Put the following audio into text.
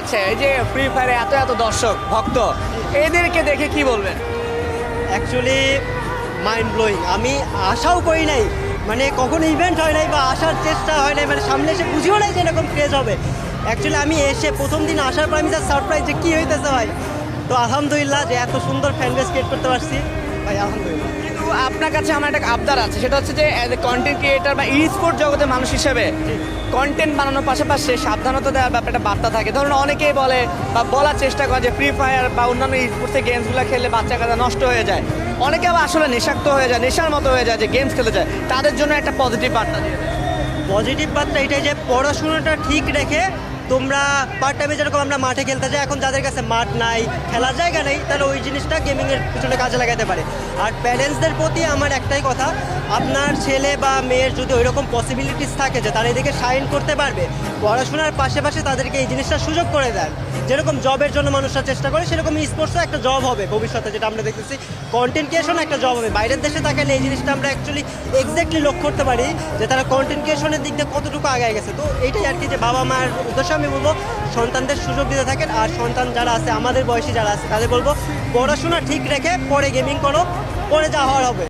যাচ্ছে, এই যে ফ্রি ফায়ারে এত এত দর্শক ভক্ত, এদেরকে দেখে কি বলবেন? Actually mind blowing. আমি আশাও করি নাই, মানে কখনো ইভেন্ট হয় নাই বা আসার চেষ্টা হয় নাই, মানে সামনে এসে বুঝিও নাই যে এরকম ক্রেজ হবে। অ্যাকচুয়ালি আমি এসে প্রথম দিন আসার পর আমি যা সারপ্রাইজ যে কী হইতেছে ভাই। তো আলহামদুলিল্লাহ যে এত সুন্দর ফ্যান বেস ক্রিয়েট করতে পারছি ভাই, আলহামদুলিল্লাহ। কিন্তু আপনার কাছে আমার একটা আবদার আছে, সেটা হচ্ছে যে অ্যাজ এ কন্টেন্ট ক্রিয়েটার বা ই স্পোর্ট জগতের মানুষ হিসেবে কন্টেন্ট বানানোর পাশাপাশি সাবধানতা দেওয়ার ব্যাপারে একটা বার্তা থাকে। ধরুন অনেকেই বলে বা বলার চেষ্টা করে যে ফ্রি ফায়ার বা অন্যান্য ই স্পোর্টসের গেমসগুলো খেললে বাচ্চা কাচ্চা নষ্ট হয়ে যায়, অনেকে আবার আসলে নেশাক্ত হয়ে যায়, নেশার মতো হয়ে যায় যে গেমস খেলে যায়, তাদের জন্য একটা পজিটিভ বার্তা দিয়ে দেয়। পজিটিভ বার্তা এটাই যে পড়াশোনাটা ঠিক রেখে তোমরা পার্ট টাইমে যেরকম আমরা মাঠে খেলতে যাই, এখন যাদের কাছে মাঠ নাই, খেলার জায়গা নেই, তাহলে ওই জিনিসটা গেমিংয়ের পিছনে কাজে লাগাতে পারে। আর প্যারেন্টসদের প্রতি আমার একটাই কথা, আপনার ছেলে বা মেয়ের যদি ওই রকম পসিবিলিটিস থাকে যে তারা এদিকে শাইন করতে পারবে, পড়াশোনার পাশাপাশি তাদেরকে এই জিনিসটা সুযোগ করে দেন। যেরকম জবের জন্য মানুষরা চেষ্টা করে, সেরকম স্পোর্টসও একটা জব হবে ভবিষ্যতে, যেটা আমরা দেখতেছি কন্টেন্ট ক্রিয়েশন একটা জব হবে। বাইরের দেশে তাকালে এই জিনিসটা আমরা অ্যাকচুয়ালি এক্স্যাক্টলি লক্ষ্য করতে পারি যে তারা কন্টেন্ট ক্রিয়েশনের দিক দিয়ে কতটুকু আগায় গেছে। তো এইটাই আর কি, যে বাবা মায়ের উদ্দেশ্যে আমি বলবো সন্তানদের সুযোগ দিতে থাকেন। আর সন্তান যারা আছে, আমাদের বয়সী যারা আছে, তাদের বলবো পড়াশোনা ঠিক রেখে পরে গেমিং করো, পরে যা হওয়ার হবে।